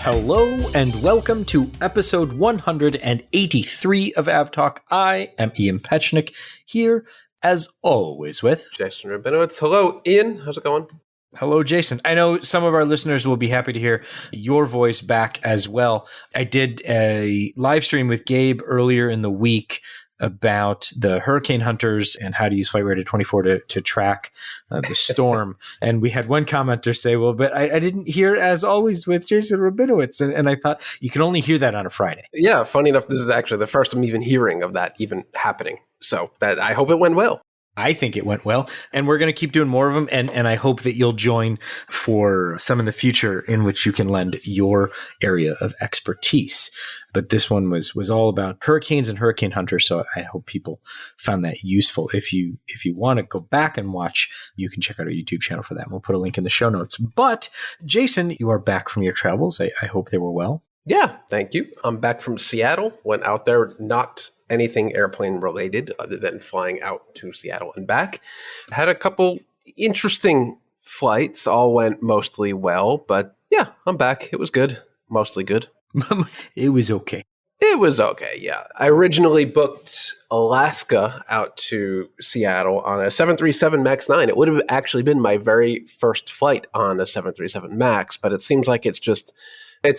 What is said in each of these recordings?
Hello and welcome to episode 183 of AvTalk. I am Ian Petchnick, here as always with Jason Rabinowitz. Hello, Ian. How's it going? Hello, Jason. I know some of our listeners will be happy to hear your voice back as well. I did a live stream with Gabe earlier in the week about the hurricane hunters and how to use Flight Radar 24 to track the storm. And we had one commenter say, well, but I didn't hear as always with Jason Rabinowitz. And I thought you can only hear that on a Friday. Yeah, funny enough, this is actually the first I'm even hearing of that even happening. So I hope it went well. I think it went well, and we're going to keep doing more of them, and I hope that you'll join for some in the future in which you can lend your area of expertise. But this one was all about hurricanes and hurricane hunters, so I hope people found that useful. If you want to go back and watch, you can check out our YouTube channel for that. We'll put a link in the show notes. But, Jason, you are back from your travels. I hope they were well. Yeah, thank you. I'm back from Seattle. Went out there, not anything airplane related other than flying out to Seattle and back. Had a couple interesting flights, all went mostly well, but yeah, I'm back. It was good, mostly good. It was okay. It was okay, yeah. I originally booked Alaska out to Seattle on a 737 MAX 9. It would have actually been my very first flight on a 737 MAX, but it seems like it's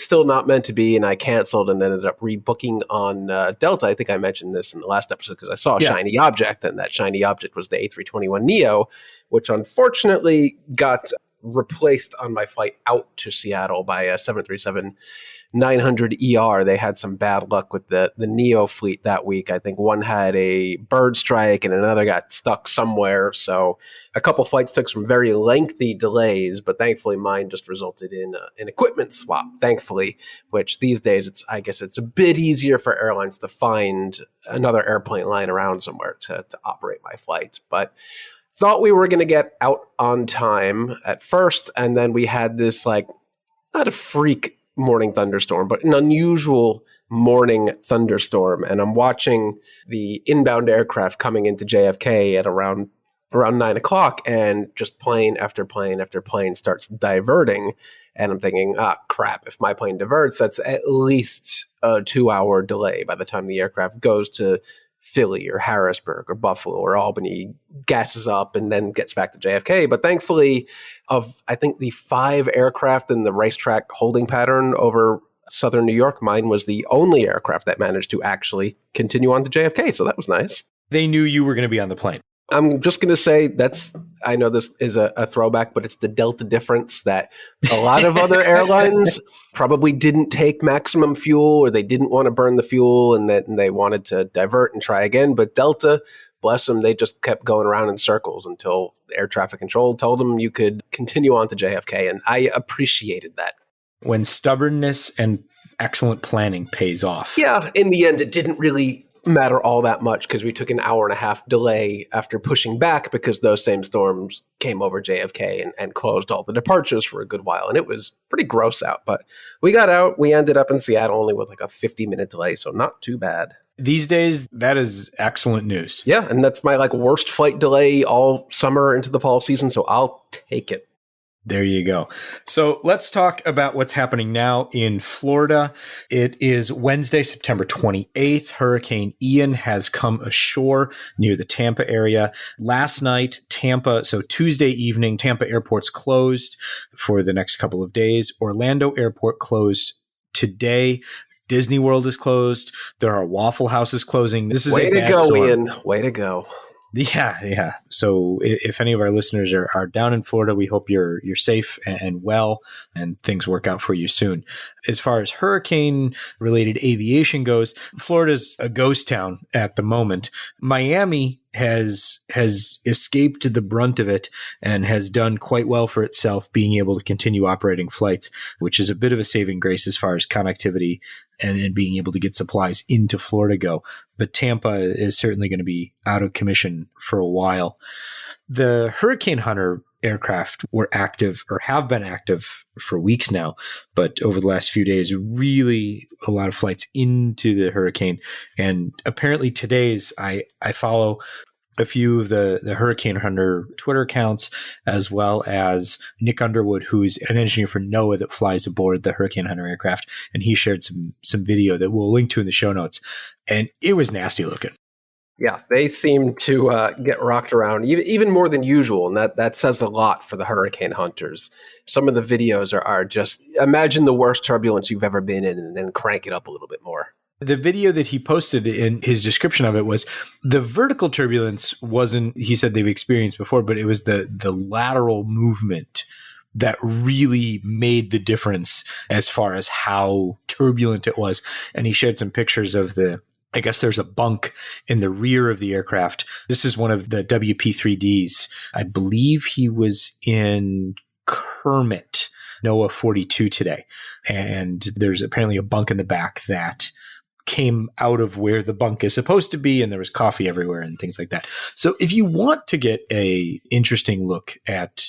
still not meant to be, and I canceled and ended up rebooking on Delta. I think I mentioned this in the last episode because I saw a shiny object, and that shiny object was the A321neo, which unfortunately got replaced on my flight out to Seattle by a 737-900ER. They had some bad luck with the Neo fleet that week. I think one had a bird strike and another got stuck somewhere. So a couple flights took some very lengthy delays, but thankfully mine just resulted in an equipment swap, thankfully, which these days I guess it's a bit easier for airlines to find another airplane lying around somewhere to operate my flights. But thought we were going to get out on time at first, and then we had this, like, not a freak morning thunderstorm, but an unusual morning thunderstorm. And I'm watching the inbound aircraft coming into JFK at around 9 o'clock, and just plane after plane after plane starts diverting. And I'm thinking, crap, if my plane diverts, that's at least a 2-hour delay by the time the aircraft goes to Philly or Harrisburg or Buffalo or Albany, gasses up and then gets back to JFK. But thankfully, of I think the 5 aircraft in the racetrack holding pattern over southern New York, mine was the only aircraft that managed to actually continue on to JFK. So that was nice. They knew you were going to be on the plane. I'm just going to say I know this is a throwback, but it's the Delta difference that a lot of other airlines probably didn't take maximum fuel, or they didn't want to burn the fuel, and they wanted to divert and try again. But Delta, bless them, they just kept going around in circles until air traffic control told them you could continue on to JFK. And I appreciated that. When stubbornness and excellent planning pays off. Yeah, in the end, it didn't really matter all that much because we took an hour and a half delay after pushing back because those same storms came over JFK and closed all the departures for a good while. And it was pretty gross out, but we got out. We ended up in Seattle only with like a 50-minute delay, so not too bad. These days, that is excellent news. Yeah, and that's my worst flight delay all summer into the fall season, so I'll take it. There you go. So let's talk about what's happening now in Florida. It is Wednesday, September 28th. Hurricane Ian has come ashore near the Tampa area. Last night, Tuesday evening, Tampa airport's closed for the next couple of days. Orlando airport closed today. Disney World is closed. There are Waffle Houses closing. This is Way a to bad go, storm. Ian. Way to go. Yeah. So if any of our listeners are down in Florida, we hope you're safe and well, and things work out for you soon. As far as hurricane-related aviation goes, Florida's a ghost town at the moment. Miami has escaped the brunt of it and has done quite well for itself, being able to continue operating flights, which is a bit of a saving grace as far as connectivity and being able to get supplies into Florida go. But Tampa is certainly going to be out of commission for a while. The Hurricane Hunter aircraft were active, or have been active for weeks now, but over the last few days, really a lot of flights into the hurricane. And apparently today's, I follow a few of the Hurricane Hunter Twitter accounts, as well as Nick Underwood, who's an engineer for NOAA that flies aboard the Hurricane Hunter aircraft. And he shared some video that we'll link to in the show notes. And it was nasty looking. Yeah, they seem to get rocked around even more than usual, and that says a lot for the hurricane hunters. Some of the videos are just, imagine the worst turbulence you've ever been in and then crank it up a little bit more. The video that he posted in his description of it was the vertical turbulence wasn't, he said they've experienced before, but it was the lateral movement that really made the difference as far as how turbulent it was. And he shared some pictures of I guess there's a bunk in the rear of the aircraft. This is one of the WP3Ds. I believe he was in Kermit, NOAA 42 today. And there's apparently a bunk in the back that came out of where the bunk is supposed to be, and there was coffee everywhere and things like that. So if you want to get a interesting look at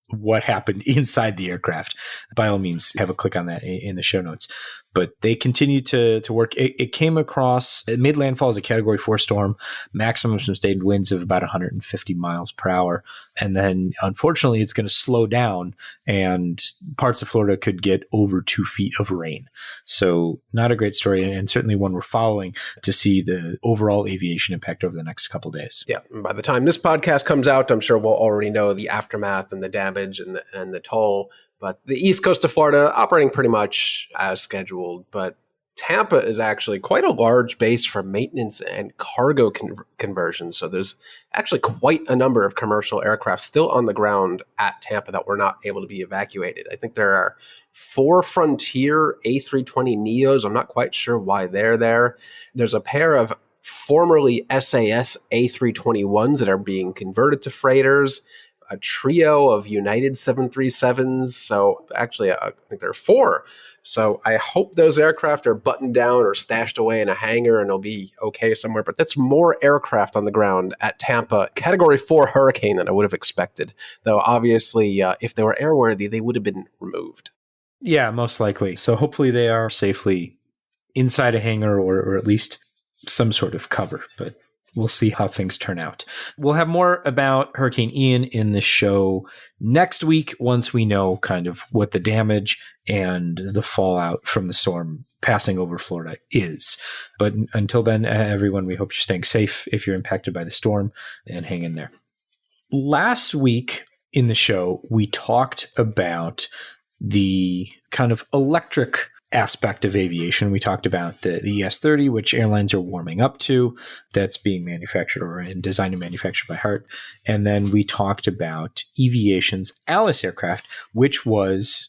what happened inside the aircraft, by all means, have a click on that in the show notes. But they continue to work. It made landfall as a Category 4 storm, maximum sustained winds of about 150 miles per hour. And then, unfortunately, it's going to slow down, and parts of Florida could get over 2 feet of rain. So not a great story, and certainly one we're following to see the overall aviation impact over the next couple of days. Yeah, and by the time this podcast comes out, I'm sure we'll already know the aftermath and the damage and the toll. But the east coast of Florida operating pretty much as scheduled. But Tampa is actually quite a large base for maintenance and cargo conversion. So there's actually quite a number of commercial aircraft still on the ground at Tampa that were not able to be evacuated. I think there are 4 Frontier A320neos. I'm not quite sure why they're there. There's a pair of formerly SAS A321s that are being converted to freighters. A trio of United 737s. So actually, I think there are 4. So I hope those aircraft are buttoned down or stashed away in a hangar and they'll be okay somewhere. But that's more aircraft on the ground at Tampa, Category 4 hurricane than I would have expected. Though obviously, if they were airworthy, they would have been removed. Yeah, most likely. So hopefully they are safely inside a hangar or at least some sort of cover. But we'll see how things turn out. We'll have more about Hurricane Ian in the show next week once we know kind of what the damage and the fallout from the storm passing over Florida is. But until then, everyone, we hope you're staying safe if you're impacted by the storm, and hang in there. Last week in the show, we talked about the kind of electric aspect of aviation. We talked about the ES-30, which airlines are warming up to. That's being manufactured or designed and manufactured by Hart. And then we talked about Eviation's Alice aircraft, which was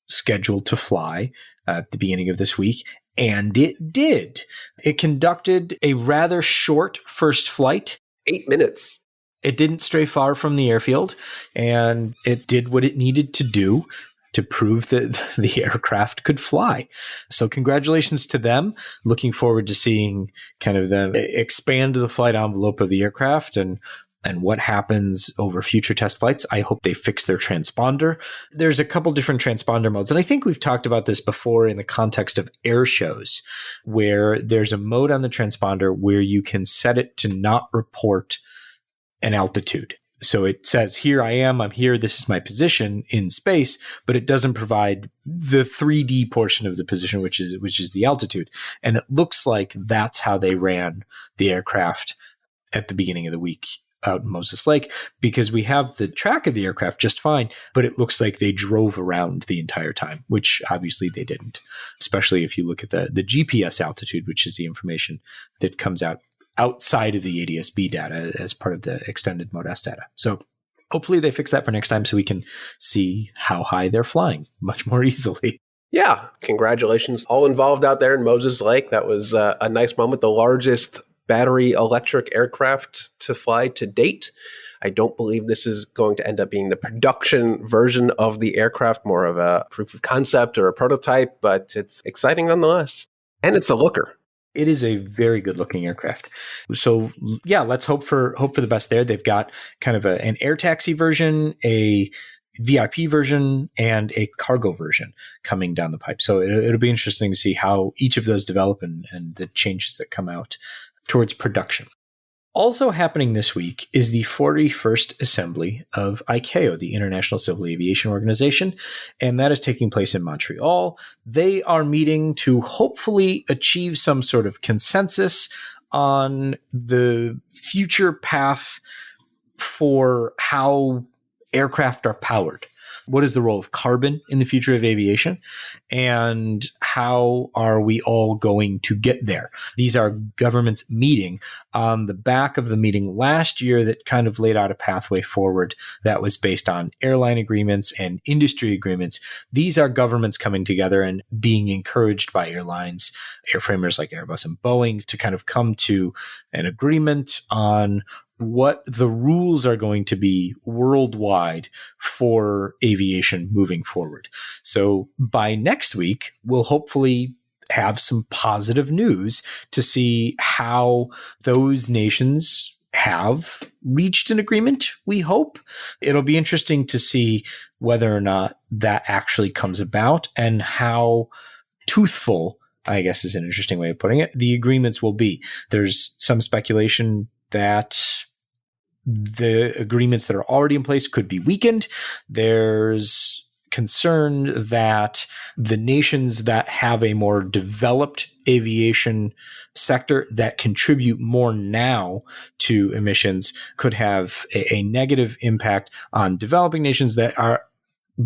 scheduled to fly at the beginning of this week. And it did. It conducted a rather short first flight. 8 minutes. It didn't stray far from the airfield, and it did what it needed to do to prove that the aircraft could fly. So congratulations to them. Looking forward to seeing kind of them expand the flight envelope of the aircraft and what happens over future test flights. I hope they fix their transponder. There's a couple different transponder modes, and I think we've talked about this before in the context of air shows, where there's a mode on the transponder where you can set it to not report an altitude. So it says, here I am, I'm here, this is my position in space, but it doesn't provide the 3D portion of the position, which is the altitude. And it looks like that's how they ran the aircraft at the beginning of the week out in Moses Lake, because we have the track of the aircraft just fine, but it looks like they drove around the entire time, which obviously they didn't, especially if you look at the GPS altitude, which is the information that comes out outside of the ADS-B data as part of the extended Mode S data. So hopefully they fix that for next time so we can see how high they're flying much more easily. Yeah, congratulations all involved out there in Moses Lake. That was a nice moment, the largest battery electric aircraft to fly to date. I don't believe this is going to end up being the production version of the aircraft, more of a proof of concept or a prototype, but it's exciting nonetheless. And it's a looker. It is a very good looking aircraft. So yeah, let's hope for the best there. They've got kind of an air taxi version, a VIP version, and a cargo version coming down the pipe. So it'll be interesting to see how each of those develop and the changes that come out towards production. Also happening this week is the 41st Assembly of ICAO, the International Civil Aviation Organization, and that is taking place in Montreal. They are meeting to hopefully achieve some sort of consensus on the future path for how aircraft are powered. What is the role of carbon in the future of aviation? And how are we all going to get there? These are governments meeting on the back of the meeting last year that kind of laid out a pathway forward that was based on airline agreements and industry agreements. These are governments coming together and being encouraged by airlines, airframers like Airbus and Boeing, to kind of come to an agreement on what the rules are going to be worldwide for aviation moving forward. So by next week, we'll hopefully have some positive news to see how those nations have reached an agreement, we hope. It'll be interesting to see whether or not that actually comes about and how toothful, I guess is an interesting way of putting it, the agreements will be. There's some speculation that the agreements that are already in place could be weakened. There's concern that the nations that have a more developed aviation sector that contribute more now to emissions could have a negative impact on developing nations that are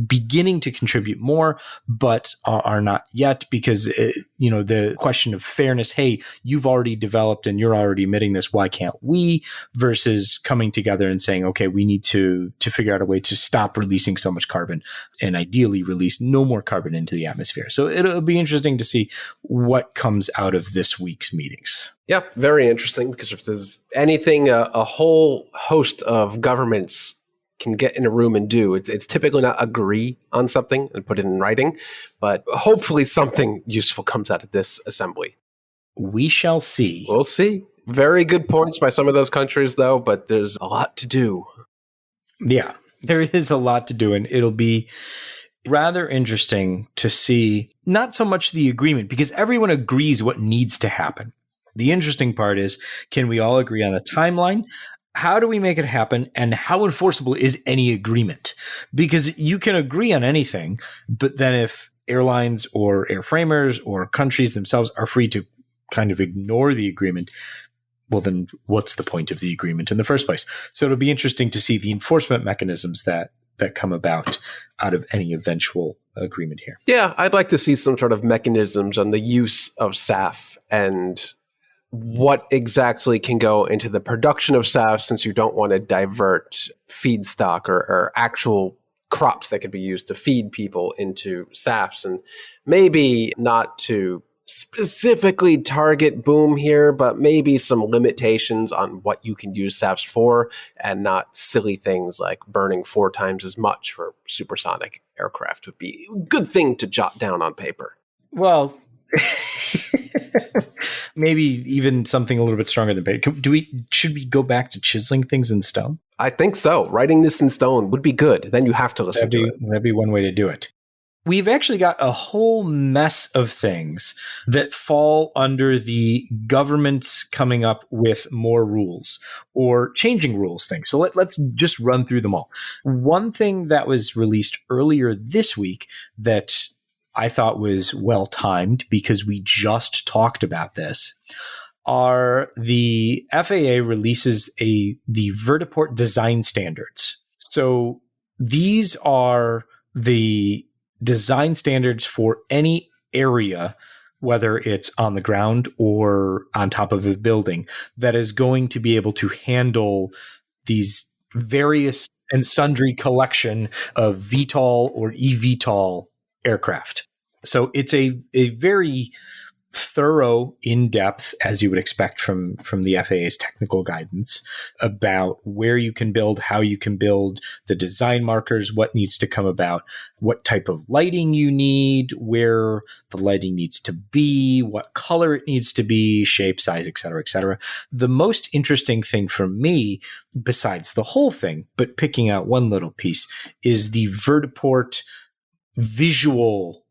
beginning to contribute more, but are not yet, because the question of fairness, hey, you've already developed and you're already emitting this, why can't we? Versus coming together and saying, okay, we need to figure out a way to stop releasing so much carbon and ideally release no more carbon into the atmosphere. So it'll be interesting to see what comes out of this week's meetings. Yeah, very interesting, because if there's anything a whole host of governments can get in a room and do, it's typically not agree on something and put it in writing, but hopefully something useful comes out of this assembly. We shall see. We'll see. Very good points by some of those countries, though, but there's a lot to do. Yeah, there is a lot to do, and it'll be rather interesting to see not so much the agreement, because everyone agrees what needs to happen. The interesting part is, can we all agree on a timeline? How do we make it happen? And how enforceable is any agreement? Because you can agree on anything, but then if airlines or airframers or countries themselves are free to kind of ignore the agreement, well, then what's the point of the agreement in the first place? So it'll be interesting to see the enforcement mechanisms that come about out of any eventual agreement here. Yeah, I'd like to see some sort of mechanisms on the use of SAF and what exactly can go into the production of SAF, since you don't want to divert feedstock or actual crops that could be used to feed people into SAFs, and maybe not to specifically target boom here, but maybe some limitations on what you can use SAFs for, and not silly things like burning 4 times as much for supersonic aircraft would be a good thing to jot down on paper. Well, maybe even something a little bit stronger than paper. Should we go back to chiseling things in stone? I think so. Writing this in stone would be good. Then you have to listen to it. That'd be one way to do it. We've actually got a whole mess of things that fall under the government's coming up with more rules or changing rules things. So let's just run through them all. One thing that was released earlier this week that I thought was well timed, because we just talked about this, are the FAA releases the vertiport design standards. So these are the design standards for any area, whether it's on the ground or on top of a building, that is going to be able to handle these various and sundry collection of VTOL or eVTOL aircraft. So it's a very thorough, in-depth, as you would expect from the FAA's technical guidance, about where you can build, how you can build, the design markers, what needs to come about, what type of lighting you need, where the lighting needs to be, what color it needs to be, shape, size, et cetera, et cetera. The most interesting thing for me, besides the whole thing, but picking out one little piece, is the vertiport visual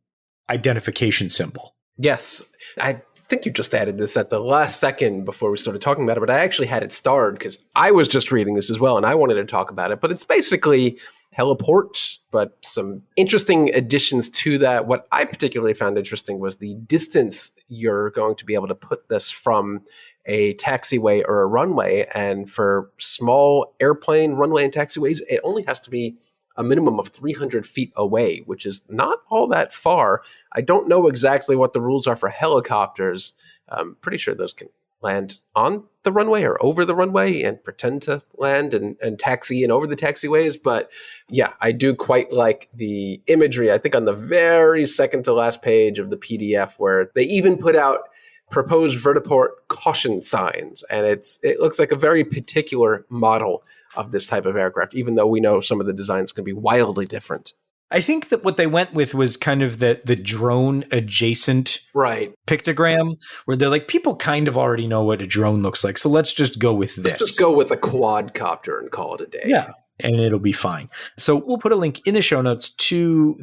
identification symbol. Yes. I think you just added this at the last second before we started talking about it, but I actually had it starred because I was just reading this as well and I wanted to talk about it. But it's basically heliports, but some interesting additions to that. What I particularly found interesting was the distance you're going to be able to put this from a taxiway or a runway. And for small airplane runway and taxiways, it only has to be a minimum of 300 feet away, which is not all that far. I don't know exactly what the rules are for helicopters. I'm pretty sure those can land on the runway or over the runway and pretend to land and taxi and over the taxiways. But yeah, I do quite like the imagery. I think on the very second to last page of the PDF where they even put out proposed vertiport caution signs. And it looks like a very particular model of this type of aircraft, even though we know some of the designs can be wildly different. I think that what they went with was kind of the drone adjacent pictogram, where they're like, people kind of already know what a drone looks like, so let's just go with this. Let's just go with a quadcopter and call it a day. Yeah, and it'll be fine. So we'll put a link in the show notes to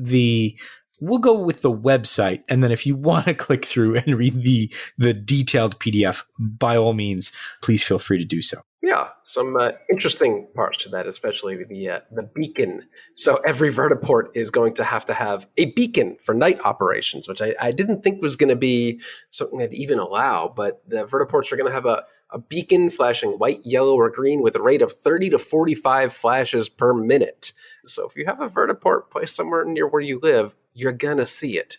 we'll go with the website, and then if you want to click through and read the detailed PDF, by all means, please feel free to do so. Yeah, some interesting parts to that, especially the beacon. So every vertiport is going to have a beacon for night operations, which I didn't think was going to be something they'd even allow. But the vertiports are going to have a beacon flashing white, yellow, or green with a rate of 30 to 45 flashes per minute. So if you have a vertiport placed somewhere near where you live, you're going to see it.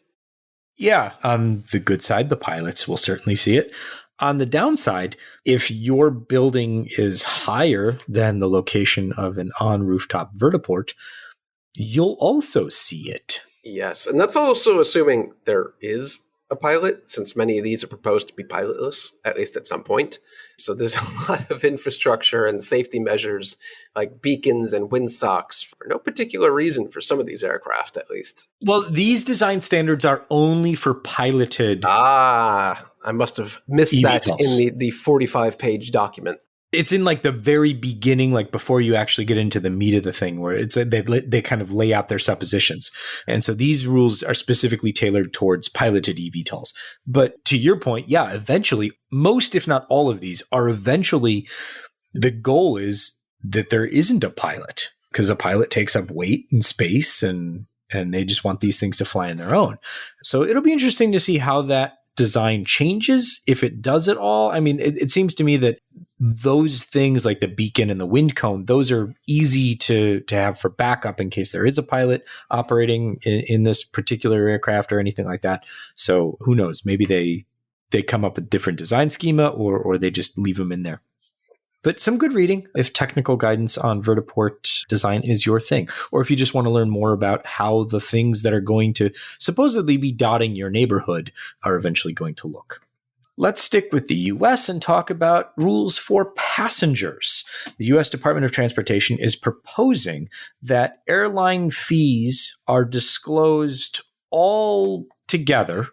Yeah, on the good side, the pilots will certainly see it. On the downside, if your building is higher than the location of an on-rooftop vertiport, you'll also see it. Yes, and that's also assuming there is a pilot, since many of these are proposed to be pilotless, at least at some point. So there's a lot of infrastructure and safety measures like beacons and windsocks for no particular reason for some of these aircraft, at least. Well, these design standards are only for piloted. I must have missed eVTOLs. That in the 45-page document. It's in like the very beginning, like before you actually get into the meat of the thing, where it's they kind of lay out their suppositions. And so these rules are specifically tailored towards piloted eVTOLs. But to your point, yeah, eventually, most, if not all of these are eventually, the goal is that there isn't a pilot, because a pilot takes up weight and space and they just want these things to fly on their own. So it'll be interesting to see how that design changes, if it does at all. I mean, it seems to me that those things like the beacon and the wind cone, those are easy to have for backup in case there is a pilot operating in this particular aircraft or anything like that. So who knows? Maybe they come up with different design schema or they just leave them in there. But some good reading if technical guidance on vertiport design is your thing, or if you just want to learn more about how the things that are going to supposedly be dotting your neighborhood are eventually going to look. Let's stick with the U.S. and talk about rules for passengers. The U.S. Department of Transportation is proposing that airline fees are disclosed all together.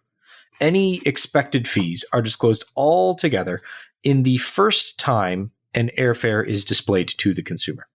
Any expected fees are disclosed all together in the first time an airfare is displayed to the consumer.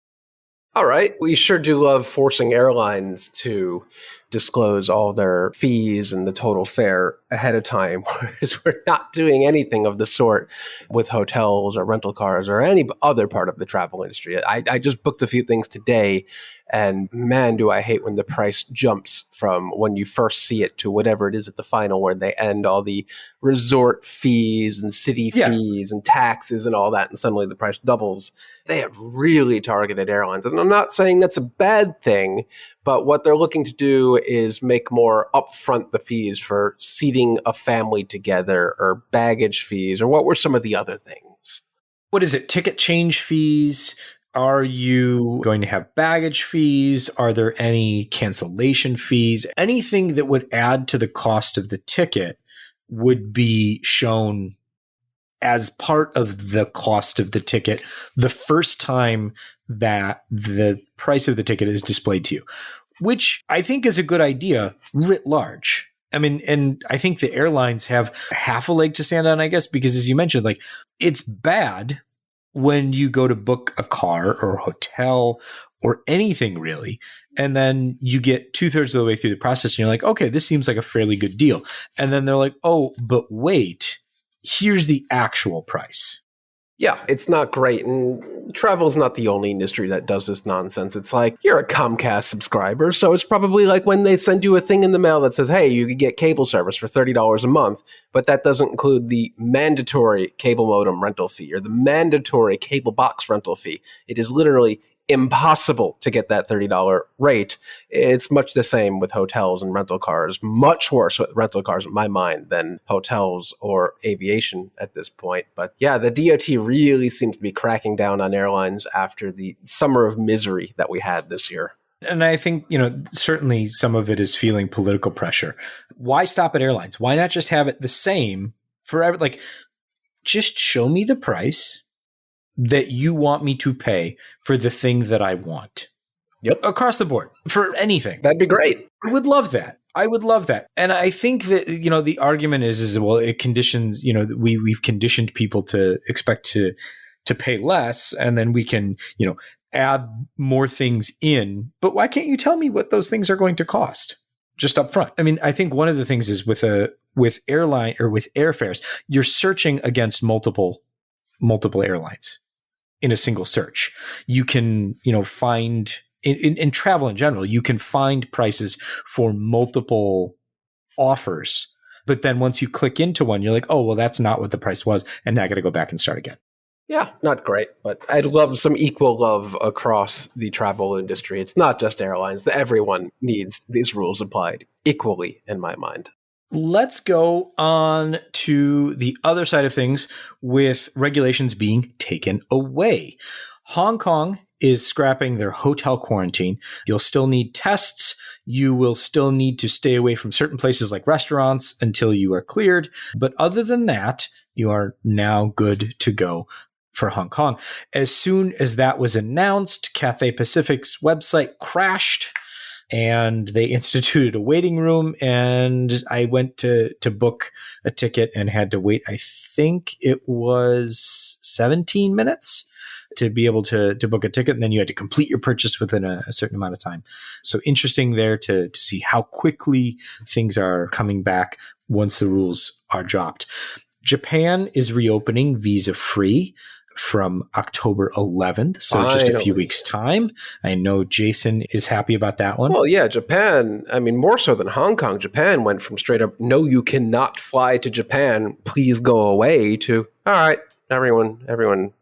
All right. We sure do love forcing airlines to disclose all their fees and the total fare ahead of time, whereas we're not doing anything of the sort with hotels or rental cars or any other part of the travel industry. I just booked a few things today, and man, do I hate when the price jumps from when you first see it to whatever it is at the final, where they end all the resort fees and city fees and taxes and all that, and suddenly the price doubles. They have really targeted airlines. And I'm not saying that's a bad thing, but what they're looking to do is make more upfront the fees for seating a family together, or baggage fees, or what were some of the other things? What is it? Ticket change fees? Are you going to have baggage fees? Are there any cancellation fees? Anything that would add to the cost of the ticket would be shown as part of the cost of the ticket the first time that the price of the ticket is displayed to you, which I think is a good idea writ large. I mean, and I think the airlines have half a leg to stand on, I guess, because as you mentioned, like, it's bad when you go to book a car or a hotel or anything really, and then you get 2/3 of the way through the process and you're like, okay, this seems like a fairly good deal. And then they're like, oh, but wait, here's the actual price. Yeah, it's not great. And travel is not the only industry that does this nonsense. It's like, you're a Comcast subscriber, so it's probably like when they send you a thing in the mail that says, hey, you could get cable service for $30 a month, but that doesn't include the mandatory cable modem rental fee or the mandatory cable box rental fee. It is literally impossible to get that $30 rate. It's much the same with hotels and rental cars, much worse with rental cars in my mind than hotels or aviation at this point. But yeah, the DOT really seems to be cracking down on airlines after the summer of misery that we had this year. And I think, certainly some of it is feeling political pressure. Why stop at airlines? Why not just have it the same forever? Like, just show me the price that you want me to pay for the thing that I want. Yep. Across the board for anything. That'd be great. I would love that. And I think that, the argument is well, it conditions, we've conditioned people to expect to pay less, and then we can, add more things in. But why can't you tell me what those things are going to cost just up front? I mean, I think one of the things is with airline or with airfares, you're searching against multiple airlines in a single search. You can, find in travel in general, you can find prices for multiple offers. But then once you click into one, you're like, oh, well, that's not what the price was. And now I got to go back and start again. Yeah, not great, but I'd love some equal love across the travel industry. It's not just airlines. Everyone needs these rules applied equally, in my mind. Let's go on to the other side of things with regulations being taken away. Hong Kong is scrapping their hotel quarantine. You'll still need tests. You will still need to stay away from certain places like restaurants until you are cleared. But other than that, you are now good to go for Hong Kong. As soon as that was announced, Cathay Pacific's website crashed, and they instituted a waiting room, and I went to book a ticket and had to wait, I think it was 17 minutes to be able to book a ticket. And then you had to complete your purchase within a certain amount of time. So interesting there to see how quickly things are coming back once the rules are dropped. Japan is reopening visa-free from October 11th, so just a few weeks' time. I know Jason is happy about that one. Well, yeah, Japan, I mean, more so than Hong Kong, Japan went from straight up, no, you cannot fly to Japan, please go away, to, all right, everyone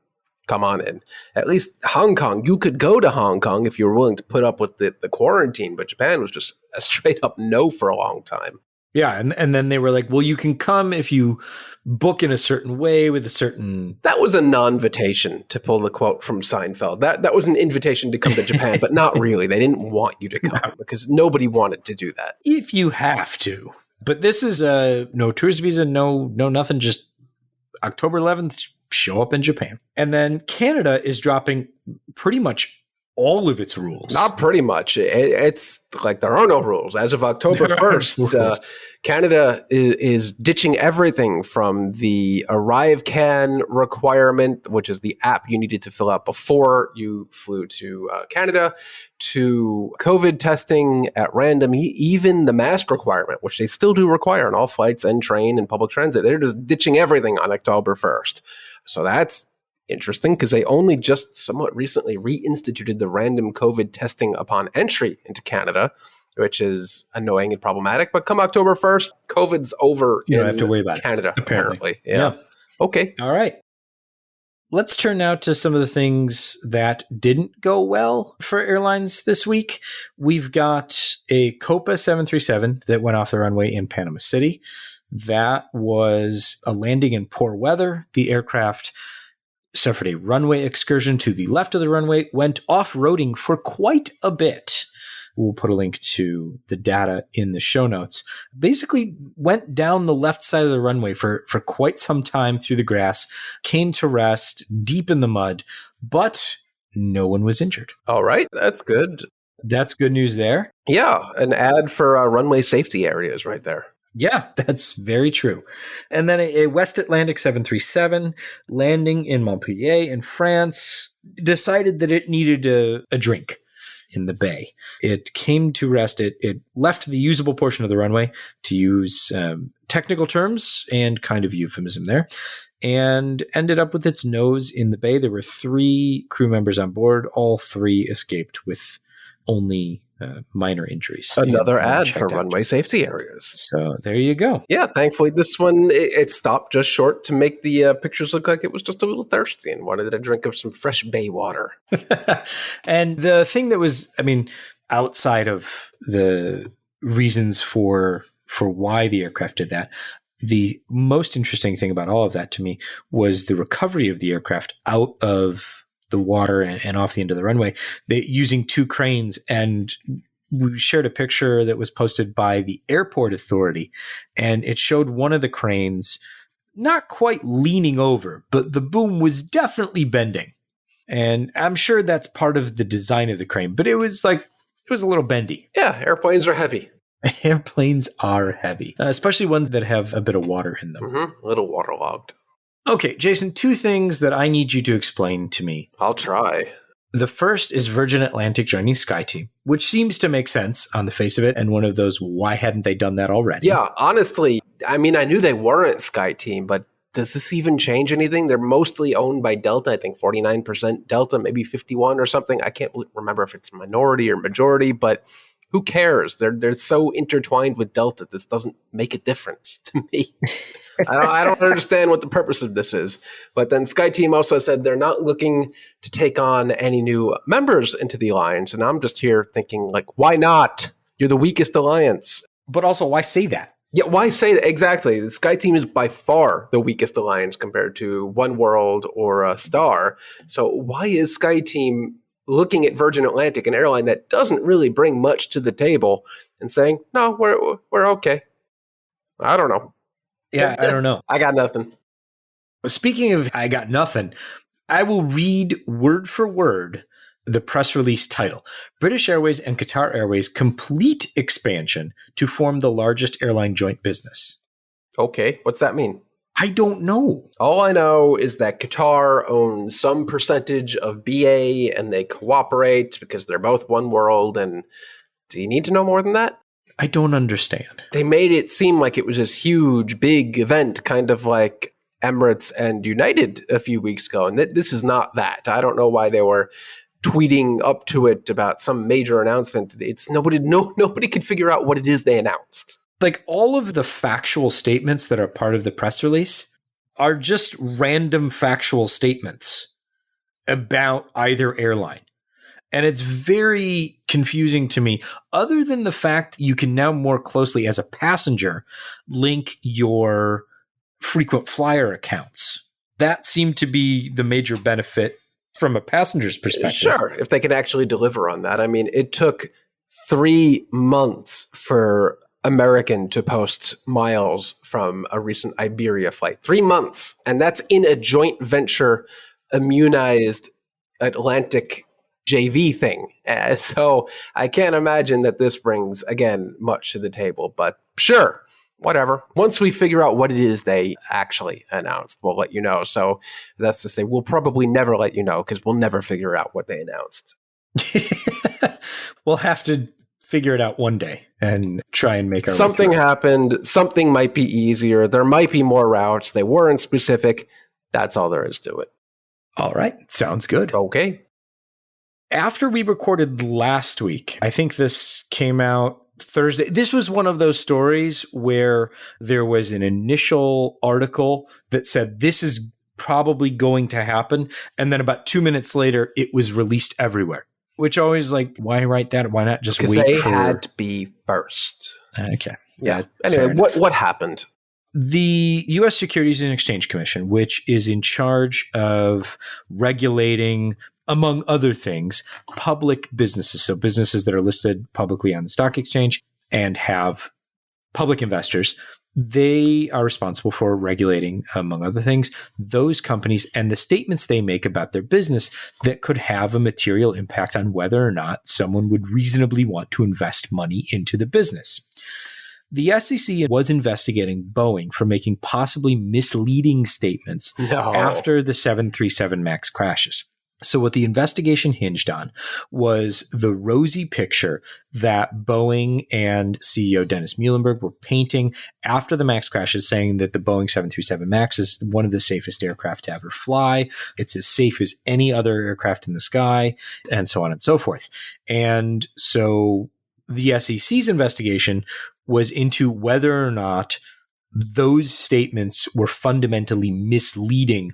come on in. At least Hong Kong, you could go to Hong Kong if you were willing to put up with the quarantine, but Japan was just a straight up no for a long time. Yeah, and then they were like, well, you can come if you book in a certain way with a certain... That was a non-invitation, to pull the quote from Seinfeld. That was an invitation to come to Japan, but not really. They didn't want you to come because nobody wanted to do that. If you have to. But this is no tourist visa, no nothing, just October 11th, show up in Japan. And then Canada is dropping pretty much all of its rules. Not pretty much. It's like there are no rules. As of October 1st, Canada is ditching everything from the ArriveCAN requirement, which is the app you needed to fill out before you flew to Canada, to COVID testing at random, even the mask requirement, which they still do require on all flights and train and public transit. They're just ditching everything on October 1st. So that's interesting because they only just somewhat recently reinstituted the random COVID testing upon entry into Canada, which is annoying and problematic. But come October 1st, COVID's over you don't have to worry about Canada, it, apparently. Yeah. Okay. All right. Let's turn now to some of the things that didn't go well for airlines this week. We've got a Copa 737 that went off the runway in Panama City. That was a landing in poor weather. The aircraft suffered a runway excursion to the left of the runway, went off-roading for quite a bit. We'll put a link to the data in the show notes. Basically went down the left side of the runway for quite some time through the grass, came to rest deep in the mud, but no one was injured. All right, that's good. That's good news there. Yeah, an ad for runway safety areas right there. Yeah, that's very true. And then a West Atlantic 737 landing in Montreal in France decided that it needed a drink in the bay. It came to rest. It left the usable portion of the runway to use technical terms and kind of euphemism there, and ended up with its nose in the bay. There were 3 crew members on board. All 3 escaped with only minor injuries. Another ad for runway safety areas. So there you go. Yeah, thankfully this one, it stopped just short to make the pictures look like it was just a little thirsty and wanted a drink of some fresh bay water. And the thing that was, outside of the reasons for why the aircraft did that, the most interesting thing about all of that to me was the recovery of the aircraft out of the water and off the end of the runway, using 2 cranes. And we shared a picture that was posted by the airport authority, and it showed one of the cranes not quite leaning over, but the boom was definitely bending. And I'm sure that's part of the design of the crane, but it was a little bendy. Yeah, airplanes are heavy. Airplanes are heavy, especially ones that have a bit of water in them. A little waterlogged. Okay, Jason, 2 things that I need you to explain to me. I'll try. The first is Virgin Atlantic joining SkyTeam, which seems to make sense on the face of it, and one of those, why hadn't they done that already? Yeah, honestly, I knew they weren't SkyTeam, but does this even change anything? They're mostly owned by Delta, I think 49% Delta, maybe 51 or something. I can't remember if it's minority or majority, but who cares? They're so intertwined with Delta. This doesn't make a difference to me. I don't understand what the purpose of this is. But then SkyTeam also said they're not looking to take on any new members into the alliance. And I'm just here thinking, why not? You're the weakest alliance. But also, why say that? Yeah, why say that? Exactly. The SkyTeam is by far the weakest alliance compared to Oneworld or Star. So why is SkyTeam looking at Virgin Atlantic, an airline that doesn't really bring much to the table, and saying, no, we're okay? I don't know. Yeah, I don't know. I got nothing. Speaking of I got nothing, I will read word for word the press release title. British Airways and Qatar Airways complete expansion to form the largest airline joint business. Okay, what's that mean? I don't know. All I know is that Qatar owns some percentage of BA and they cooperate because they're both one world. And do you need to know more than that? I don't understand. They made it seem like it was this huge, big event, kind of like Emirates and United a few weeks ago. And this is not that. I don't know why they were tweeting up to it about some major announcement. It's nobody could figure out what it is they announced. All of the factual statements that are part of the press release are just random factual statements about either airline. And it's very confusing to me, other than the fact you can now more closely, as a passenger, link your frequent flyer accounts. That seemed to be the major benefit from a passenger's perspective. Sure, if they could actually deliver on that. It took 3 months for American to post miles from a recent Iberia flight. 3 months. And that's in a joint venture immunized Atlantic JV thing. So I can't imagine that this brings, again, much to the table. But sure, whatever. Once we figure out what it is they actually announced, we'll let you know. So that's to say, we'll probably never let you know because we'll never figure out what they announced. We'll have to figure it out one day and try and make our something happened. Something might be easier. There might be more routes. They weren't specific. That's all there is to it. All right. Sounds good. Okay. After we recorded last week, I think this came out Thursday. This was one of those stories where there was an initial article that said this is probably going to happen. And then about 2 minutes later, it was released everywhere. Which always why write that? Why not just wait? Because they had to be first. Okay. Yeah. Anyway, what happened? The U.S. Securities and Exchange Commission, which is in charge of regulating, among other things, public businesses. So businesses that are listed publicly on the stock exchange and have public investors. They are responsible for regulating, among other things, those companies and the statements they make about their business that could have a material impact on whether or not someone would reasonably want to invest money into the business. The SEC was investigating Boeing for making possibly misleading statements after the 737 MAX crashes. So what the investigation hinged on was the rosy picture that Boeing and CEO Dennis Muhlenberg were painting after the MAX crashes, saying that the Boeing 737 MAX is one of the safest aircraft to ever fly. It's as safe as any other aircraft in the sky, and so on and so forth. And so the SEC's investigation was into whether or not those statements were fundamentally misleading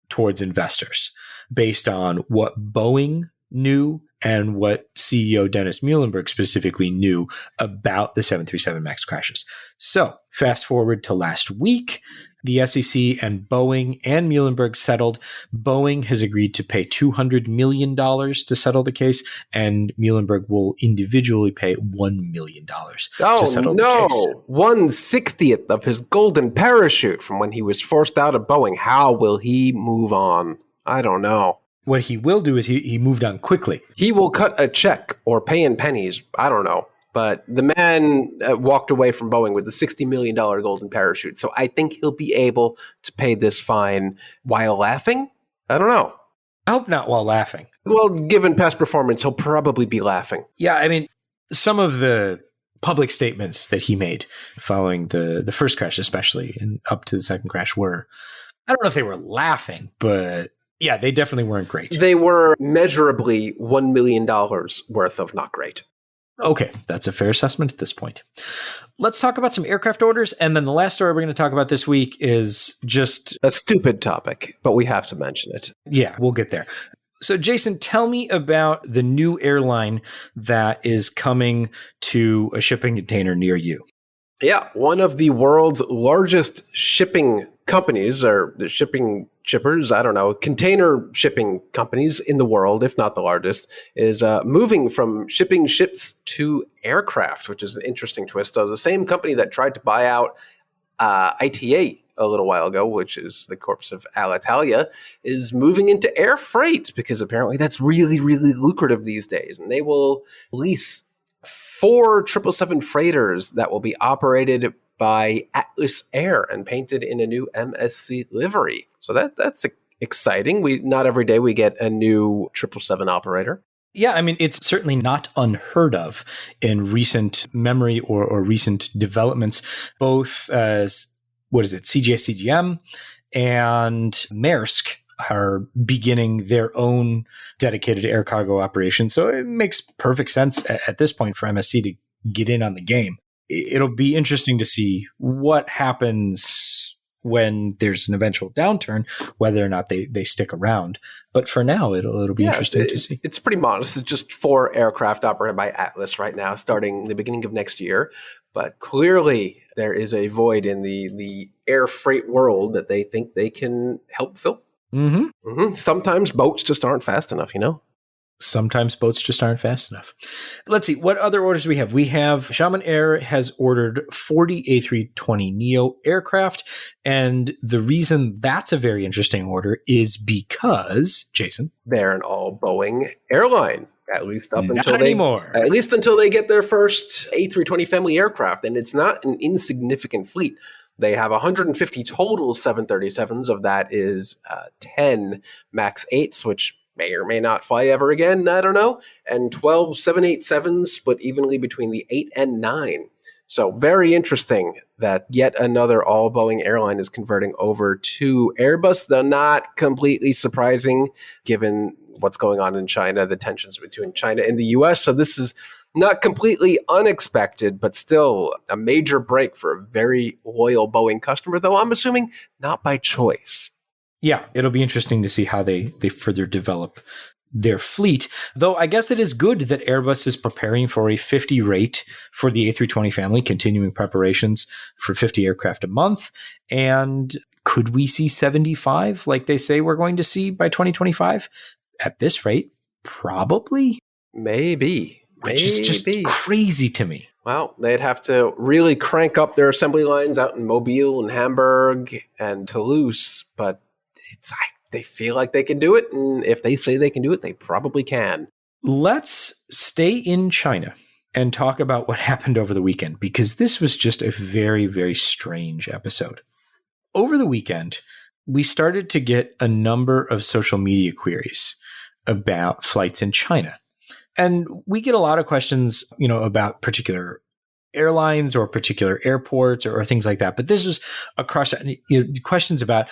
towards investors based on what Boeing knew and what CEO Dennis Muhlenberg specifically knew about the 737 MAX crashes. So fast forward to last week, the SEC and Boeing and Muhlenberg settled. Boeing has agreed to pay $200 million to settle the case, and Muhlenberg will individually pay $1 million to settle the case. 1/60th of his golden parachute from when he was forced out of Boeing. How will he move on? I don't know. What he will do is he moved on quickly. He will cut a check or pay in pennies. I don't know. But the man walked away from Boeing with a $60 million golden parachute. So I think he'll be able to pay this fine while laughing. I don't know. I hope not while laughing. Well, given past performance, he'll probably be laughing. Yeah, I mean, some of the public statements that he made following the first crash, especially, and up to the second crash were, I don't know if they were laughing, but yeah, they definitely weren't great. They were measurably $1 million worth of not great. Okay, that's a fair assessment at this point. Let's talk about some aircraft orders. And then the last story we're going to talk about this week is just a stupid topic, but we have to mention it. Yeah, we'll get there. So, Jason, tell me about the new airline that is coming to a shipping container near you. Yeah, one of the world's largest shipping companies, or the shippers, I don't know, container shipping companies in the world, if not the largest, is moving from shipping ships to aircraft, which is an interesting twist. So the same company that tried to buy out ITA a little while ago, which is the corpse of Alitalia, is moving into air freight because apparently that's really, really lucrative these days. And they will lease 4 777 freighters that will be operated by Atlas Air and painted in a new MSC livery. So that's exciting. Not every day we get a new 777 operator. Yeah, I mean, it's certainly not unheard of in recent memory or recent developments. Both, CGM and Maersk are beginning their own dedicated air cargo operation. So it makes perfect sense at this point for MSC to get in on the game. It'll be interesting to see what happens when there's an eventual downturn, whether or not they stick around. But for now, it'll be interesting to see. It's pretty modest. It's just 4 aircraft operated by Atlas right now, starting the beginning of next year. But clearly, there is a void in the air freight world that they think they can help fill. Mm-hmm. Mm-hmm. Sometimes boats just aren't fast enough, Sometimes boats just aren't fast enough. Let's see. What other orders do we have? We have Xiamen Air has ordered 40 A320neo aircraft. And the reason that's a very interesting order is because, Jason, they're an all Boeing airline. At least until they get their first A320 family aircraft. And it's not an insignificant fleet. They have 150 total 737s. Of that is 10 MAX 8s, which may or may not fly ever again, I don't know, and 12 787s split evenly between the 8 and 9. So very interesting that yet another all-Boeing airline is converting over to Airbus, though not completely surprising given what's going on in China, the tensions between China and the U.S. So this is not completely unexpected, but still a major break for a very loyal Boeing customer, though I'm assuming not by choice. Yeah, it'll be interesting to see how they further develop their fleet. Though I guess it is good that Airbus is preparing for a 50 rate for the A320 family, continuing preparations for 50 aircraft a month. And could we see 75 like they say we're going to see by 2025? At this rate, probably. Maybe. Which is just crazy to me. Well, they'd have to really crank up their assembly lines out in Mobile and Hamburg and Toulouse, but they feel like they can do it, and if they say they can do it, they probably can. Let's stay in China and talk about what happened over the weekend, because this was just a very, very strange episode. Over the weekend, we started to get a number of social media queries about flights in China. And we get a lot of questions, about particular airlines or particular airports or things like that. But this was across questions about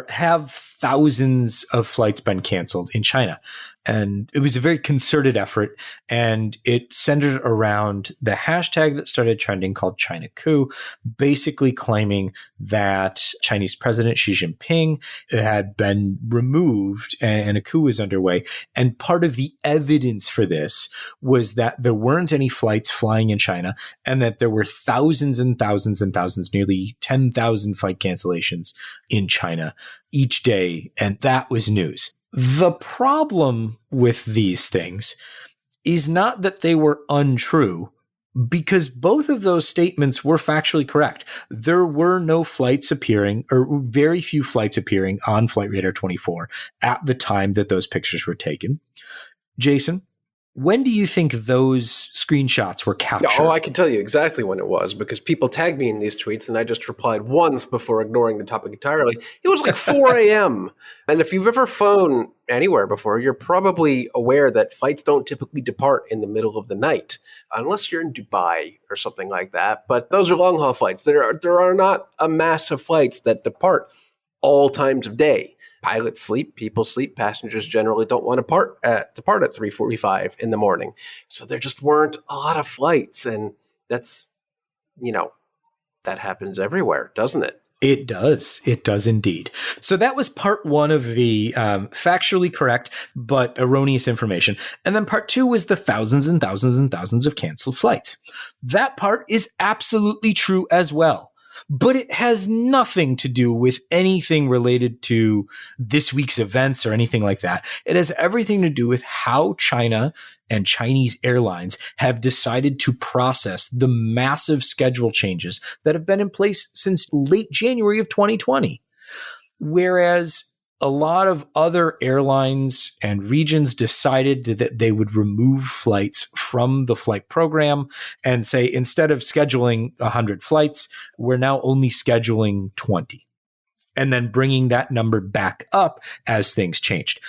have thousands of flights been canceled in China? And it was a very concerted effort, and it centered around the hashtag that started trending called China Coup, basically claiming that Chinese President Xi Jinping had been removed and a coup was underway. And part of the evidence for this was that there weren't any flights flying in China, and that there were thousands and thousands and thousands, nearly 10,000 flight cancellations in China each day. And that was news. The problem with these things is not that they were untrue, because both of those statements were factually correct. There were no flights appearing, or very few flights appearing on Flight Radar 24 at the time that those pictures were taken. Jason, when do you think those screenshots were captured? Oh, I can tell you exactly when it was, because people tagged me in these tweets and I just replied once before ignoring the topic entirely. It was like 4 a.m. And if you've ever flown anywhere before, you're probably aware that flights don't typically depart in the middle of the night, unless you're in Dubai or something like that. But those are long-haul flights. There are not a mass of flights that depart all times of day. Pilots sleep, people sleep, passengers generally don't want to depart at 3:45 in the morning. So there just weren't a lot of flights. And that's, that happens everywhere, doesn't it? It does. It does indeed. So that was part one of the factually correct but erroneous information. And then part two was the thousands and thousands and thousands of canceled flights. That part is absolutely true as well. But it has nothing to do with anything related to this week's events or anything like that. It has everything to do with how China and Chinese airlines have decided to process the massive schedule changes that have been in place since late January of 2020. Whereas a lot of other airlines and regions decided that they would remove flights from the flight program and say, instead of scheduling 100 flights, we're now only scheduling 20, and then bringing that number back up as things changed.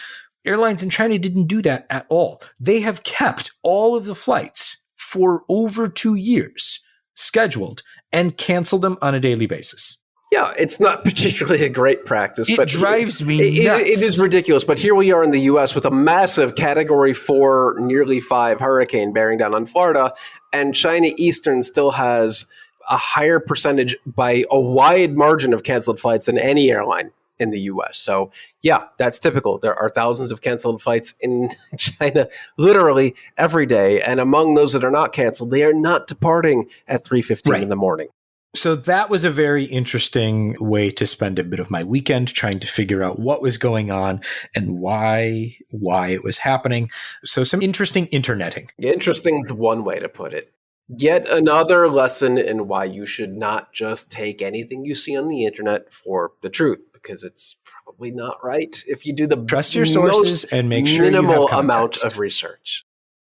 Airlines in China didn't do that at all. They have kept all of the flights for over 2 years scheduled and canceled them on a daily basis. Yeah, it's not particularly a great practice. It drives me nuts. It is ridiculous. But here we are in the U.S. with a massive Category 4, nearly 5 hurricane bearing down on Florida, and China Eastern still has a higher percentage by a wide margin of canceled flights than any airline in the U.S. So, yeah, that's typical. There are thousands of canceled flights in China literally every day. And among those that are not canceled, they are not departing at 3:15 in the morning. So that was a very interesting way to spend a bit of my weekend, trying to figure out what was going on and why it was happening. So some interesting interneting. Interesting is one way to put it. Yet another lesson in why you should not just take anything you see on the internet for the truth, because it's probably not right if you do the trust your sources and make sure minimal you have amount context. of research.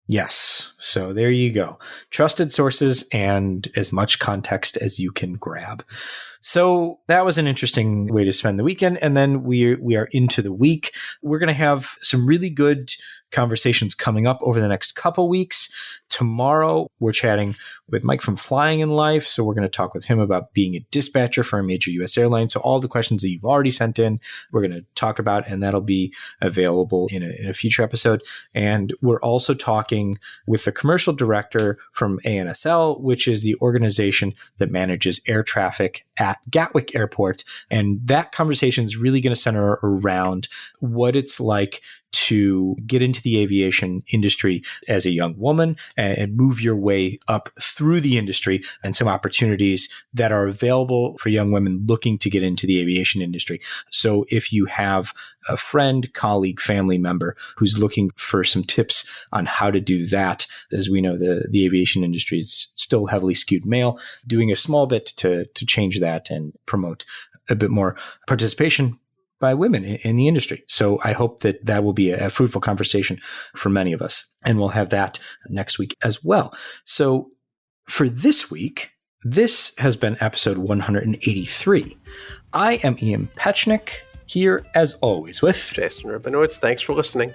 Yes. So there you go. Trusted sources and as much context as you can grab. So that was an interesting way to spend the weekend. And then we are into the week. We're going to have some really good conversations coming up over the next couple weeks. Tomorrow, we're chatting with Mike from Flying in Life. So we're going to talk with him about being a dispatcher for a major U.S. airline. So all the questions that you've already sent in, we're going to talk about, and that'll be available in a future episode. And we're also talking with the commercial director from ANSL, which is the organization that manages air traffic at Gatwick Airport. And that conversation is really going to center around what it's like to get into the aviation industry as a young woman and move your way up through the industry, and some opportunities that are available for young women looking to get into the aviation industry. So if you have a friend, colleague, family member who's looking for some tips on how to do that, as we know, the aviation industry is still heavily skewed male, doing a small bit to change that and promote a bit more participation by women in the industry. So I hope that will be a fruitful conversation for many of us. And we'll have that next week as well. So for this week, this has been episode 183. I am Ian Petchnick, here as always with Jason Rabinowitz. Thanks for listening.